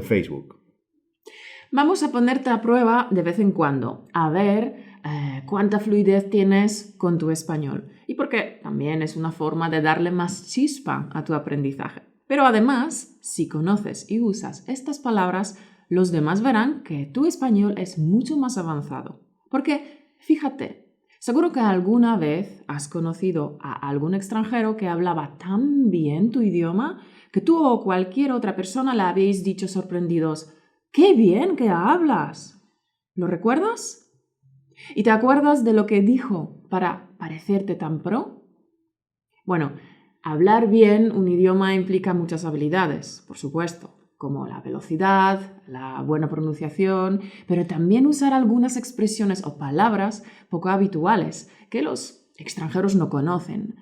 Facebook. Vamos a ponerte a prueba de vez en cuando, a ver cuánta fluidez tienes con tu español. Y porque también es una forma de darle más chispa a tu aprendizaje. Pero además, si conoces y usas estas palabras, los demás verán que tu español es mucho más avanzado. Porque, fíjate, seguro que alguna vez has conocido a algún extranjero que hablaba tan bien tu idioma que tú o cualquier otra persona le habéis dicho sorprendidos: ¡qué bien que hablas! ¿Lo recuerdas? ¿Y te acuerdas de lo que dijo para parecerte tan pro? Bueno, hablar bien un idioma implica muchas habilidades, por supuesto, como la velocidad, la buena pronunciación, pero también usar algunas expresiones o palabras poco habituales que los extranjeros no conocen.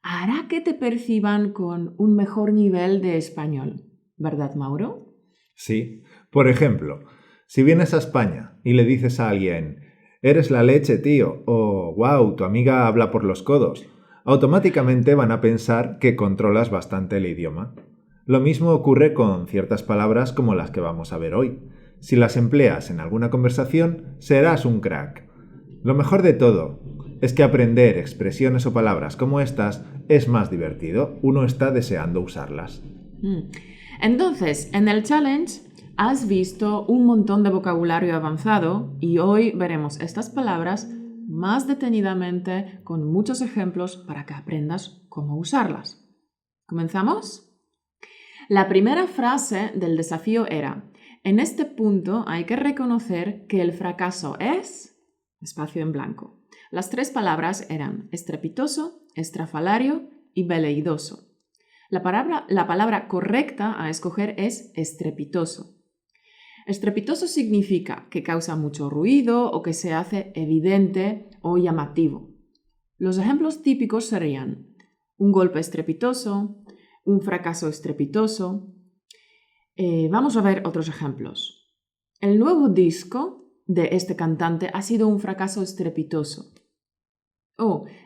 Hará que te perciban con un mejor nivel de español, ¿verdad, Mauro? Sí. Por ejemplo, si vienes a España y le dices a alguien: «Eres la leche, tío», o «Wow, tu amiga habla por los codos», automáticamente van a pensar que controlas bastante el idioma. Lo mismo ocurre con ciertas palabras como las que vamos a ver hoy. Si las empleas en alguna conversación, serás un crack. Lo mejor de todo es que aprender expresiones o palabras como estas es más divertido. Uno está deseando usarlas. Entonces, en el challenge has visto un montón de vocabulario avanzado y hoy veremos estas palabras más detenidamente con muchos ejemplos para que aprendas cómo usarlas. ¿Comenzamos? La primera frase del desafío era: en este punto hay que reconocer que el fracaso es... espacio en blanco. Las tres palabras eran estrepitoso, estrafalario y veleidoso. La palabra correcta a escoger es estrepitoso. Estrepitoso significa que causa mucho ruido o que se hace evidente o llamativo. Los ejemplos típicos serían un golpe estrepitoso, un fracaso estrepitoso. Vamos a ver otros ejemplos. El nuevo disco de este cantante ha sido un fracaso estrepitoso.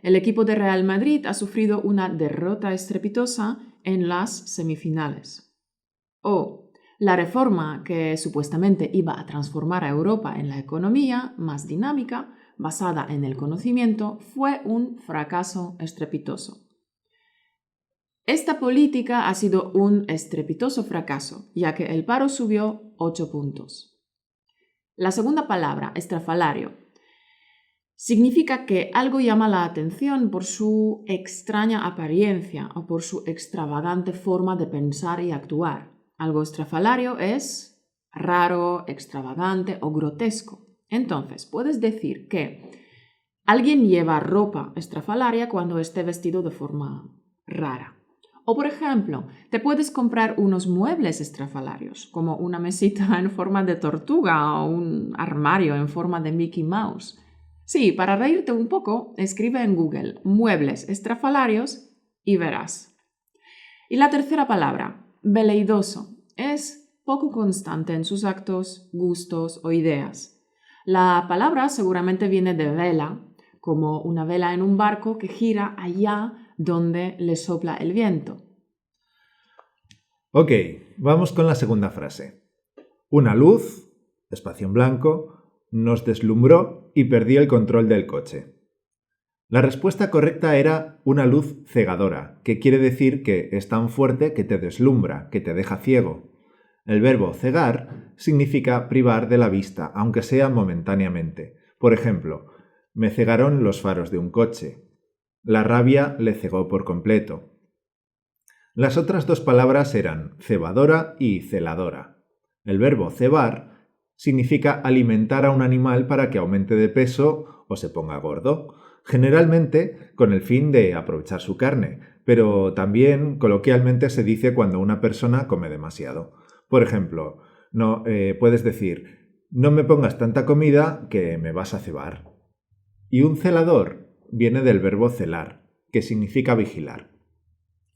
El equipo de Real Madrid ha sufrido una derrota estrepitosa en las semifinales. La reforma que supuestamente iba a transformar a Europa en la economía más dinámica, basada en el conocimiento, fue un fracaso estrepitoso. Esta política ha sido un estrepitoso fracaso, ya que el paro subió 8 puntos. La segunda palabra, estrafalario, significa que algo llama la atención por su extraña apariencia o por su extravagante forma de pensar y actuar. Algo estrafalario es raro, extravagante o grotesco. Entonces, puedes decir que alguien lleva ropa estrafalaria cuando esté vestido de forma rara. O, por ejemplo, te puedes comprar unos muebles estrafalarios, como una mesita en forma de tortuga o un armario en forma de Mickey Mouse. Sí, para reírte un poco, escribe en Google muebles estrafalarios y verás. Y la tercera palabra, veleidoso, es poco constante en sus actos, gustos o ideas. La palabra seguramente viene de vela, como una vela en un barco que gira allá donde le sopla el viento. Ok, vamos con la segunda frase. Una luz, espacio en blanco, nos deslumbró y perdí el control del coche. La respuesta correcta era una luz cegadora, que quiere decir que es tan fuerte que te deslumbra, que te deja ciego. El verbo cegar significa privar de la vista, aunque sea momentáneamente. Por ejemplo, me cegaron los faros de un coche. La rabia le cegó por completo. Las otras dos palabras eran cebadora y celadora. El verbo cebar significa alimentar a un animal para que aumente de peso o se ponga gordo, generalmente con el fin de aprovechar su carne, pero también coloquialmente se dice cuando una persona come demasiado. Por ejemplo, puedes decir: no me pongas tanta comida que me vas a cebar. Y un celador viene del verbo celar, que significa vigilar.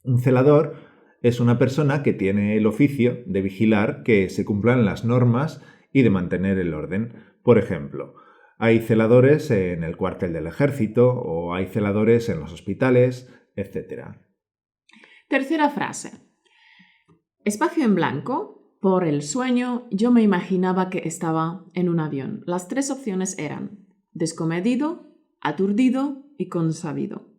Un celador es una persona que tiene el oficio de vigilar que se cumplan las normas y de mantener el orden. Por ejemplo, hay celadores en el cuartel del ejército o hay celadores en los hospitales, etc. Tercera frase. Espacio en blanco. Por el sueño, yo me imaginaba que estaba en un avión. Las tres opciones eran descomedido, aturdido y consabido.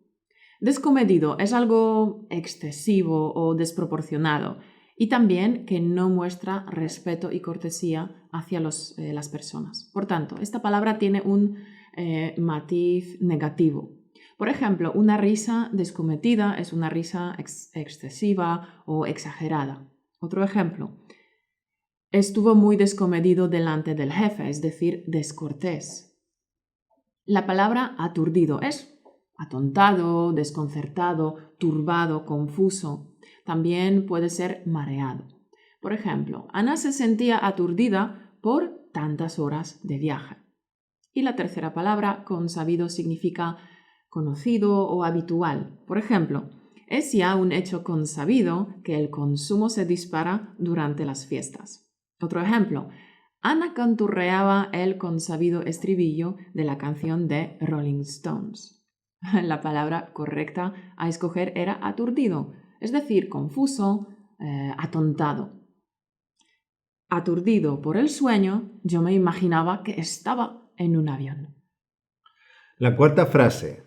Descomedido es algo excesivo o desproporcionado y también que no muestra respeto y cortesía hacia las personas. Por tanto, esta palabra tiene un matiz negativo. Por ejemplo, una risa descometida es una risa excesiva o exagerada. Otro ejemplo. Estuvo muy descomedido delante del jefe, es decir, descortés. La palabra aturdido es atontado, desconcertado, turbado, confuso. También puede ser mareado. Por ejemplo, Ana se sentía aturdida por tantas horas de viaje. Y la tercera palabra, consabido, significa conocido o habitual. Por ejemplo, es ya un hecho consabido que el consumo se dispara durante las fiestas. Otro ejemplo, Ana canturreaba el consabido estribillo de la canción de Rolling Stones. La palabra correcta a escoger era aturdido, es decir, confuso, atontado. Aturdido por el sueño, yo me imaginaba que estaba en un avión. La cuarta frase.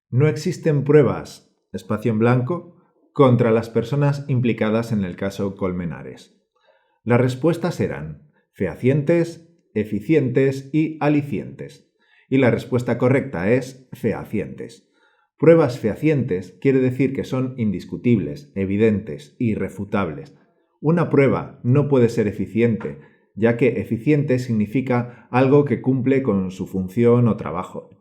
No existen pruebas, espacio en blanco, contra las personas implicadas en el caso Colmenares. Las respuestas eran fehacientes, eficientes y alicientes. Y la respuesta correcta es fehacientes. Pruebas fehacientes quiere decir que son indiscutibles, evidentes, irrefutables. Una prueba no puede ser eficiente, ya que eficiente significa algo que cumple con su función o trabajo.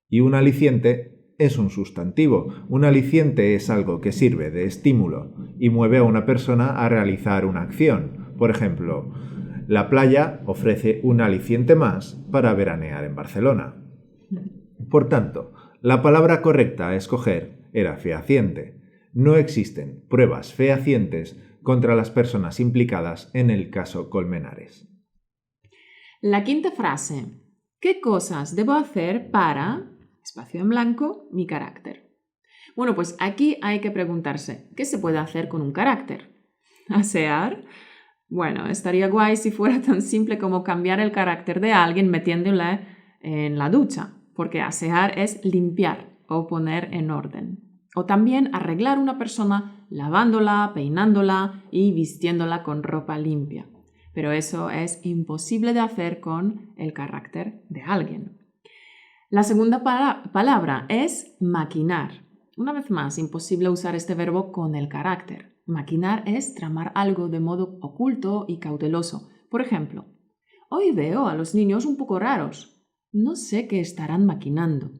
Y un aliciente es un sustantivo. Un aliciente es algo que sirve de estímulo y mueve a una persona a realizar una acción. Por ejemplo, la playa ofrece un aliciente más para veranear en Barcelona. Por tanto, la palabra correcta a escoger era fehaciente. No existen pruebas fehacientes contra las personas implicadas en el caso Colmenares. La quinta frase. ¿Qué cosas debo hacer para, espacio en blanco, mi carácter? Bueno, pues aquí hay que preguntarse, ¿qué se puede hacer con un carácter? ¿Asear? Bueno, estaría guay si fuera tan simple como cambiar el carácter de alguien metiéndole en la ducha, porque asear es limpiar o poner en orden. O también arreglar una persona lavándola, peinándola y vistiéndola con ropa limpia. Pero eso es imposible de hacer con el carácter de alguien. La segunda palabra es maquinar. Una vez más, imposible usar este verbo con el carácter. Maquinar es tramar algo de modo oculto y cauteloso. Por ejemplo, hoy veo a los niños un poco raros. No sé qué estarán maquinando.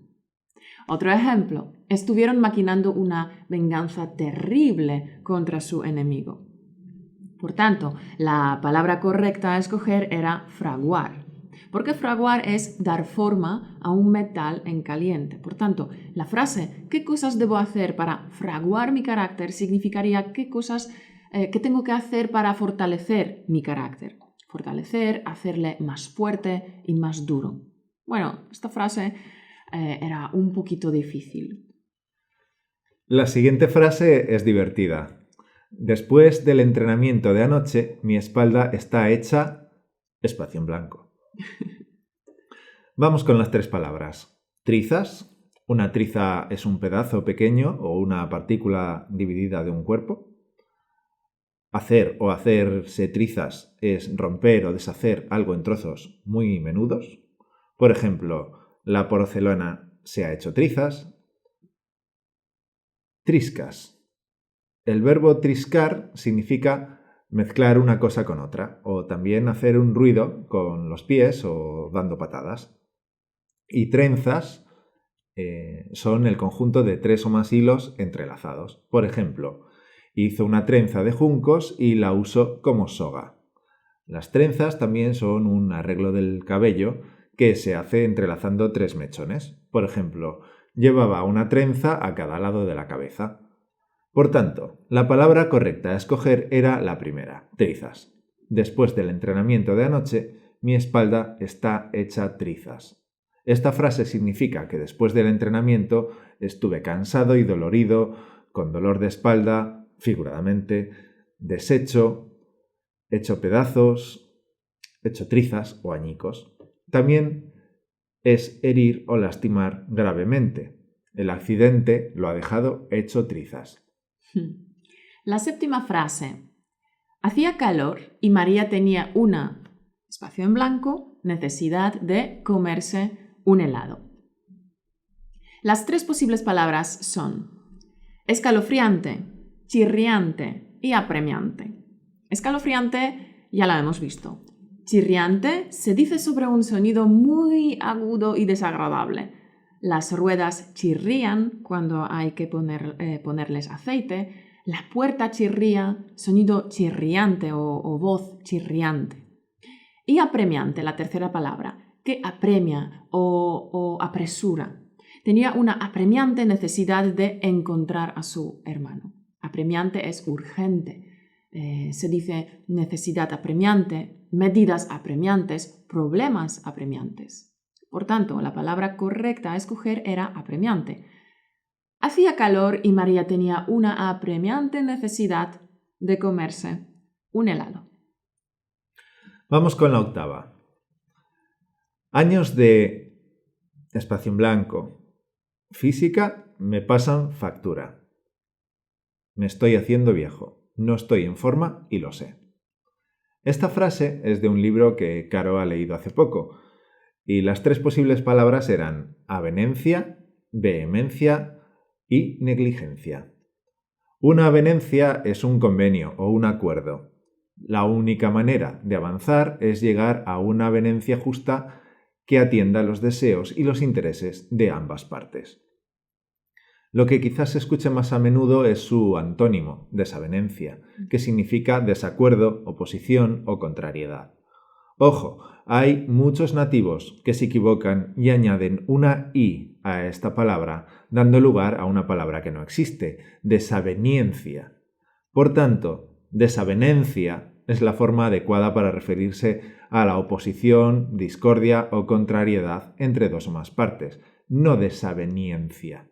Otro ejemplo, estuvieron maquinando una venganza terrible contra su enemigo. Por tanto, la palabra correcta a escoger era fraguar, porque fraguar es dar forma a un metal en caliente. Por tanto, la frase ¿qué cosas debo hacer para fraguar mi carácter? Significaría qué cosas qué tengo que hacer para fortalecer mi carácter. Fortalecer, hacerle más fuerte y más duro. Bueno, esta frase era un poquito difícil. La siguiente frase es divertida. Después del entrenamiento de anoche, mi espalda está hecha espacio en blanco. Vamos con las tres palabras. Trizas. Una triza es un pedazo pequeño o una partícula dividida de un cuerpo. Hacer o hacerse trizas es romper o deshacer algo en trozos muy menudos. Por ejemplo, la porcelana se ha hecho trizas. Triscas. El verbo triscar significa mezclar una cosa con otra o también hacer un ruido con los pies o dando patadas. Y trenzas son el conjunto de 3 o más hilos entrelazados. Por ejemplo, hizo una trenza de juncos y la usó como soga. Las trenzas también son un arreglo del cabello que se hace entrelazando 3 mechones. Por ejemplo, llevaba una trenza a cada lado de la cabeza. Por tanto, la palabra correcta a escoger era la primera, trizas. Después del entrenamiento de anoche, mi espalda está hecha trizas. Esta frase significa que después del entrenamiento estuve cansado y dolorido, con dolor de espalda, figuradamente, deshecho, hecho pedazos, hecho trizas o añicos. También es herir o lastimar gravemente. El accidente lo ha dejado hecho trizas. La séptima frase. Hacía calor y María tenía una, espacio en blanco, necesidad de comerse un helado. Las tres posibles palabras son escalofriante, chirriante y apremiante. Escalofriante ya la hemos visto. Chirriante se dice sobre un sonido muy agudo y desagradable. Las ruedas chirrían cuando hay que ponerles aceite. La puerta chirría, sonido chirriante o voz chirriante. Y apremiante, la tercera palabra, que apremia o apresura. Tenía una apremiante necesidad de encontrar a su hermano. Apremiante es urgente. Se dice necesidad apremiante, medidas apremiantes, problemas apremiantes. Por tanto, la palabra correcta a escoger era apremiante. Hacía calor y María tenía una apremiante necesidad de comerse un helado. Vamos con la octava. Años de espacio en blanco. Física me pasan factura. Me estoy haciendo viejo. No estoy en forma y lo sé. Esta frase es de un libro que Caro ha leído hace poco y las tres posibles palabras eran avenencia, vehemencia y negligencia. Una avenencia es un convenio o un acuerdo. La única manera de avanzar es llegar a una avenencia justa que atienda los deseos y los intereses de ambas partes. Lo que quizás se escuche más a menudo es su antónimo, desavenencia, que significa desacuerdo, oposición o contrariedad. Ojo, hay muchos nativos que se equivocan y añaden una i a esta palabra, dando lugar a una palabra que no existe, desaveniencia. Por tanto, desavenencia es la forma adecuada para referirse a la oposición, discordia o contrariedad entre dos o más partes, no desaveniencia.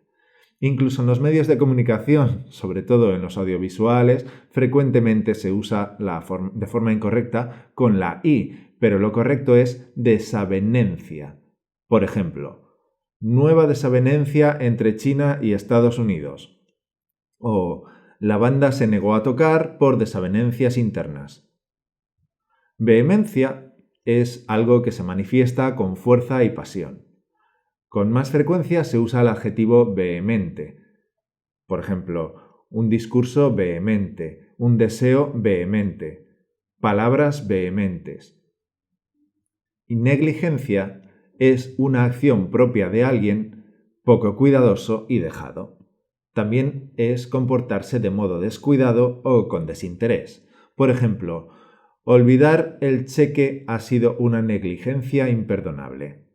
Incluso en los medios de comunicación, sobre todo en los audiovisuales, frecuentemente se usa de forma incorrecta con la i, pero lo correcto es desavenencia. Por ejemplo, nueva desavenencia entre China y Estados Unidos. O la banda se negó a tocar por desavenencias internas. Vehemencia es algo que se manifiesta con fuerza y pasión. Con más frecuencia se usa el adjetivo vehemente. Por ejemplo, un discurso vehemente, un deseo vehemente, palabras vehementes. Y negligencia es una acción propia de alguien poco cuidadoso y dejado. También es comportarse de modo descuidado o con desinterés. Por ejemplo, olvidar el cheque ha sido una negligencia imperdonable.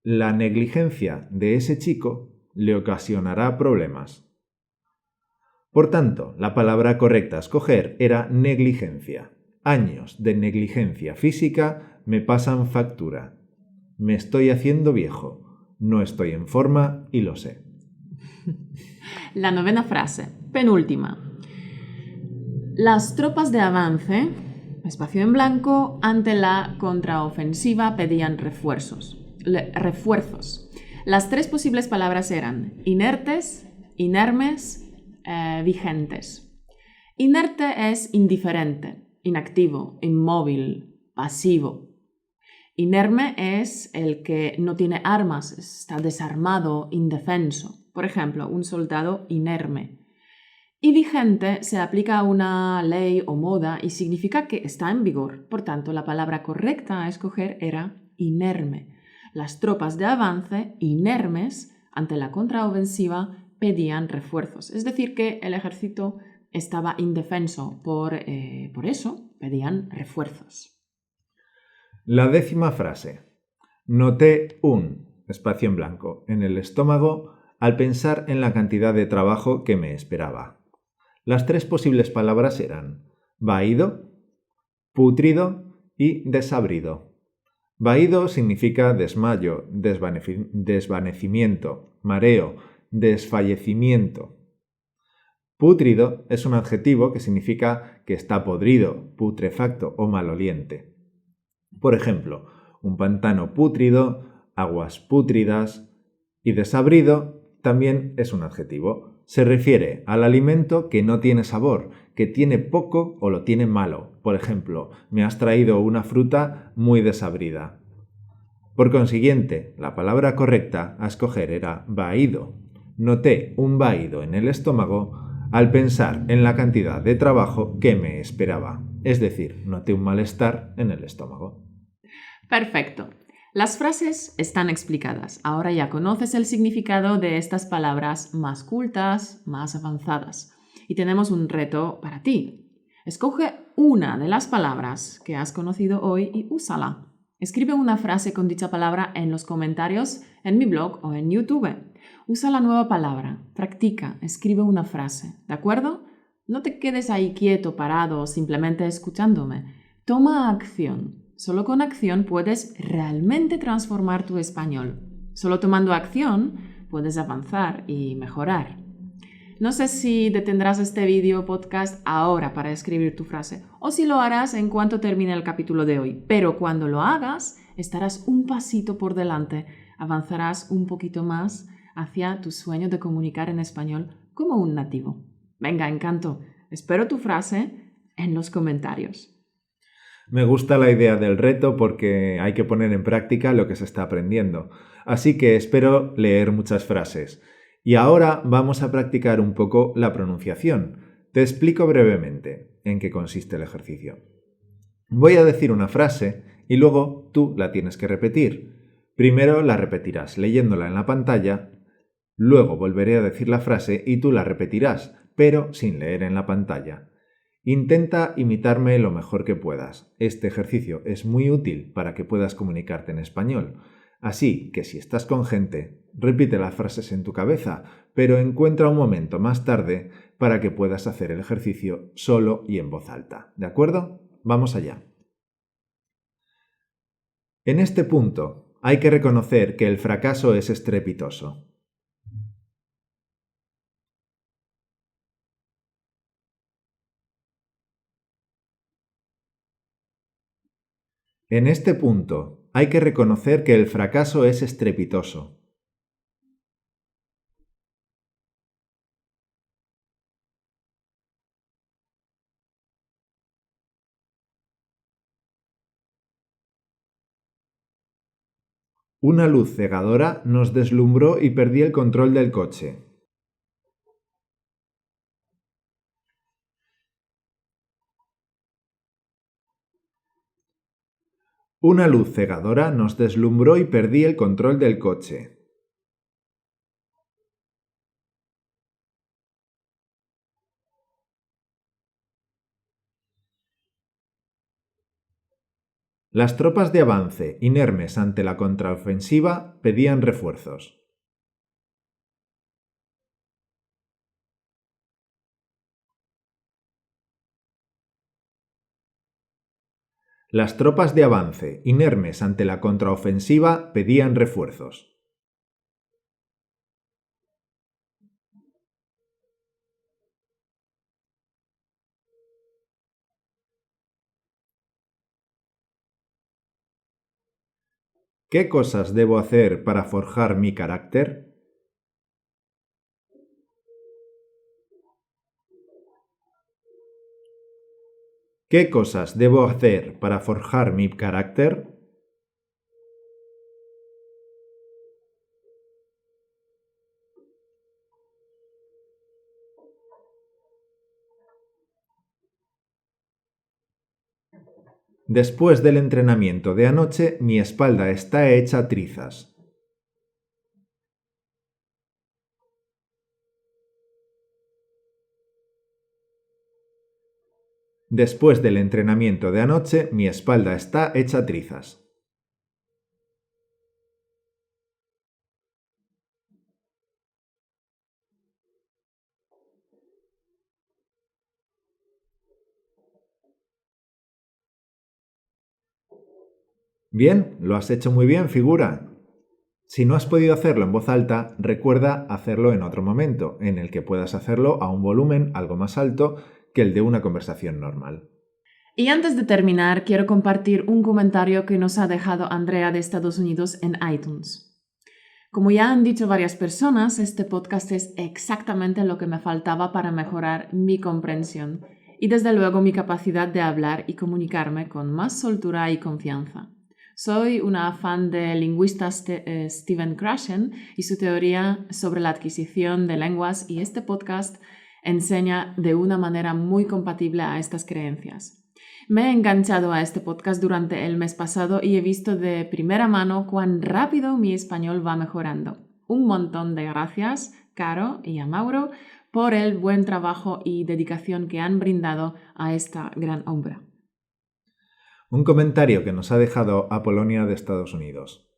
La negligencia de ese chico le ocasionará problemas. Por tanto, la palabra correcta a escoger era negligencia. Años de negligencia física me pasan factura. Me estoy haciendo viejo. No estoy en forma y lo sé. La novena frase, penúltima. Las tropas de avance, espacio en blanco, ante la contraofensiva pedían refuerzos. Las tres posibles palabras eran inertes, inermes, vigentes. Inerte es indiferente, inactivo, inmóvil, pasivo. Inerme es el que no tiene armas, está desarmado, indefenso. Por ejemplo, un soldado inerme. Y vigente se aplica a una ley o moda y significa que está en vigor. Por tanto, la palabra correcta a escoger era inerme. Las tropas de avance, inermes, ante la contraofensiva, pedían refuerzos. Es decir, que el ejército estaba indefenso. Por eso pedían refuerzos. La décima frase. Noté un espacio en blanco en el estómago al pensar en la cantidad de trabajo que me esperaba. Las tres posibles palabras eran vaído, pútrido y desabrido. Vaído significa desmayo, desvanecimiento, mareo, desfallecimiento. Pútrido es un adjetivo que significa que está podrido, putrefacto o maloliente. Por ejemplo, un pantano pútrido, aguas pútridas, y desabrido también es un adjetivo. Se refiere al alimento que no tiene sabor, que tiene poco o lo tiene malo. Por ejemplo, me has traído una fruta muy desabrida. Por consiguiente, la palabra correcta a escoger era vaído. Noté un vaído en el estómago al pensar en la cantidad de trabajo que me esperaba. Es decir, noté un malestar en el estómago. Perfecto. Las frases están explicadas. Ahora ya conoces el significado de estas palabras más cultas, más avanzadas. Y tenemos un reto para ti. Escoge una de las palabras que has conocido hoy y úsala. Escribe una frase con dicha palabra en los comentarios en mi blog o en YouTube. Usa la nueva palabra, practica, escribe una frase, ¿de acuerdo? No te quedes ahí quieto, parado, simplemente escuchándome. Toma acción. Solo con acción puedes realmente transformar tu español. Solo tomando acción puedes avanzar y mejorar. No sé si detendrás este vídeo podcast ahora para escribir tu frase o si lo harás en cuanto termine el capítulo de hoy, pero cuando lo hagas estarás un pasito por delante, avanzarás un poquito más hacia tu sueño de comunicar en español como un nativo. Venga, encanto. Espero tu frase en los comentarios. Me gusta la idea del reto porque hay que poner en práctica lo que se está aprendiendo. Así que espero leer muchas frases. Y ahora vamos a practicar un poco la pronunciación. Te explico brevemente en qué consiste el ejercicio. Voy a decir una frase y luego tú la tienes que repetir. Primero la repetirás leyéndola en la pantalla, luego volveré a decir la frase y tú la repetirás, pero sin leer en la pantalla. Intenta imitarme lo mejor que puedas. Este ejercicio es muy útil para que puedas comunicarte en español. Así que si estás con gente, repite las frases en tu cabeza, pero encuentra un momento más tarde para que puedas hacer el ejercicio solo y en voz alta. ¿De acuerdo? Vamos allá. En este punto, hay que reconocer que el fracaso es estrepitoso. En este punto, hay que reconocer que el fracaso es estrepitoso. Una luz cegadora nos deslumbró y perdí el control del coche. Una luz cegadora nos deslumbró y perdí el control del coche. Las tropas de avance, inermes ante la contraofensiva, pedían refuerzos. Las tropas de avance, inermes ante la contraofensiva, pedían refuerzos. ¿Qué cosas debo hacer para forjar mi carácter? ¿Qué cosas debo hacer para forjar mi carácter? Después del entrenamiento de anoche, mi espalda está hecha trizas. Después del entrenamiento de anoche, mi espalda está hecha trizas. Bien, lo has hecho muy bien, figura. Si no has podido hacerlo en voz alta, recuerda hacerlo en otro momento, en el que puedas hacerlo a un volumen algo más alto que el de una conversación normal. Y antes de terminar, quiero compartir un comentario que nos ha dejado Andrea de Estados Unidos en iTunes. Como ya han dicho varias personas, este podcast es exactamente lo que me faltaba para mejorar mi comprensión y desde luego mi capacidad de hablar y comunicarme con más soltura y confianza. Soy una fan del lingüista Stephen Krashen y su teoría sobre la adquisición de lenguas, y este podcast enseña de una manera muy compatible a estas creencias. Me he enganchado a este podcast durante el mes pasado y he visto de primera mano cuán rápido mi español va mejorando. Un montón de gracias, Caro y a Mauro, por el buen trabajo y dedicación que han brindado a esta gran obra. Un comentario que nos ha dejado Apolonia de Estados Unidos.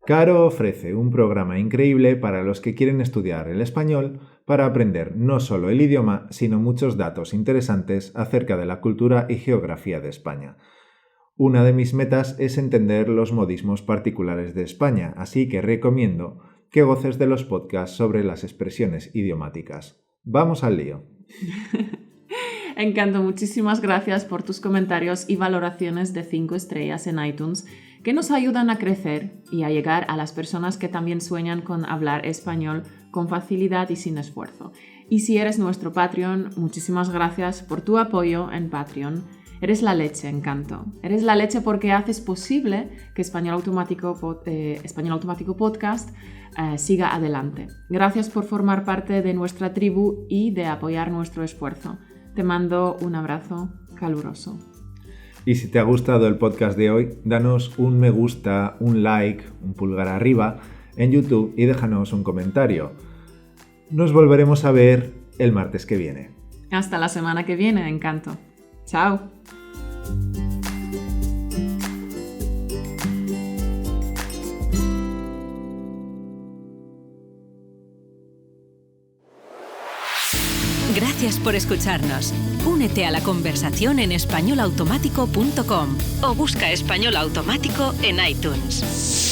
Caro ofrece un programa increíble para los que quieren estudiar el español para aprender no solo el idioma, sino muchos datos interesantes acerca de la cultura y geografía de España. Una de mis metas es entender los modismos particulares de España, así que recomiendo que goces de los podcasts sobre las expresiones idiomáticas. ¡Vamos al lío! Encanto, muchísimas gracias por tus comentarios y valoraciones de 5 estrellas en iTunes que nos ayudan a crecer y a llegar a las personas que también sueñan con hablar español con facilidad y sin esfuerzo. Y si eres nuestro Patreon, muchísimas gracias por tu apoyo en Patreon. Eres la leche, Encanto. Eres la leche porque haces posible que Español Automático Podcast siga adelante. Gracias por formar parte de nuestra tribu y de apoyar nuestro esfuerzo. Te mando un abrazo caluroso. Y si te ha gustado el podcast de hoy, danos un me gusta, un like, un pulgar arriba en YouTube y déjanos un comentario. Nos volveremos a ver el martes que viene. Hasta la semana que viene, Encanto. Chao. Gracias por escucharnos. Únete a la conversación en españolautomático.com o busca Español Automático en iTunes.